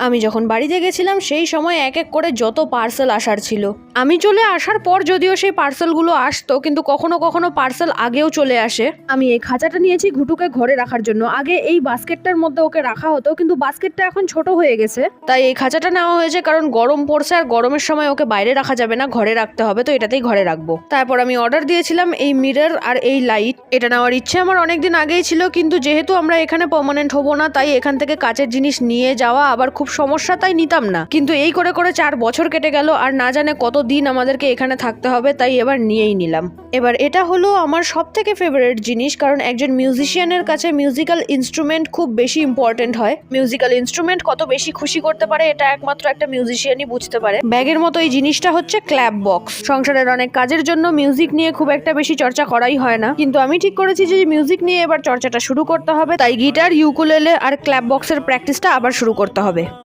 আমি যখন বাড়িতে গেছিলাম সেই সময় এক এক করে যত পার্সেল আসার ছিল। আমি চলে আসার পর যদিও সেই পার্সেলগুলো আসতো, কিন্তু কখনো কখনো পার্সেল আগেও চলে আসে। আমি এই খাঁচাটা নিয়েছি ঘুটুকে ঘরে রাখার জন্য। আগে এই বাস্কেটটার মধ্যে ওকে রাখা হতো, কিন্তু বাস্কেটটা এখন ছোট হয়ে গেছে, তাই এই খাঁচাটা নেওয়া হয়েছে। কারণ গরম পড়ছে আর গরমের সময় ওকে বাইরে রাখা যাবে না, ঘরে রাখতে হবে, তো এটাতেই ঘরে রাখবো। তারপর আমি অর্ডার দিয়েছিলাম এই মিরর আর এই লাইট। এটা নেওয়ার ইচ্ছে আমার অনেকদিন আগেই ছিল, কিন্তু যেহেতু আমরা এখানে পার্মানেন্ট হবো না, তাই এখান থেকে কাচের জিনিস নিয়ে যাওয়া আবার খুব সমস্যা, তাই নিতাম না। কিন্তু এই করে করে 4 বছর কেটে গেল আর না জানে কতদিন আমাদেরকে এখানে থাকতে হবে, তাই এবার নিয়েই নিলাম। এবার এটা হলো আমার সব থেকে ফেভারিট জিনিস, কারণ একজন মিউজিশিয়ানের কাছে মিউজিক্যাল ইনস্ট্রুমেন্ট খুব বেশি ইম্পর্টেন্ট হয়। মিউজিক্যাল ইনস্ট্রুমেন্ট কত বেশি খুশি করতে পারে এটা একমাত্র একটা মিউজিশিয়ানই বুঝতে পারে। ব্যাগের মতো এই জিনিসটা হচ্ছে ক্ল্যাপ বক্স। সংসারের অনেক কাজের জন্য মিউজিক নিয়ে খুব একটা বেশি চর্চা করাই হয় না, কিন্তু আমি ঠিক করেছি যে মিউজিক নিয়ে এবার চর্চাটা শুরু করতে হবে, তাই গিটার, ইউকুলেলে আর ক্ল্যাপ বক্সের প্র্যাকটিসটা আবার শুরু করতে হবে।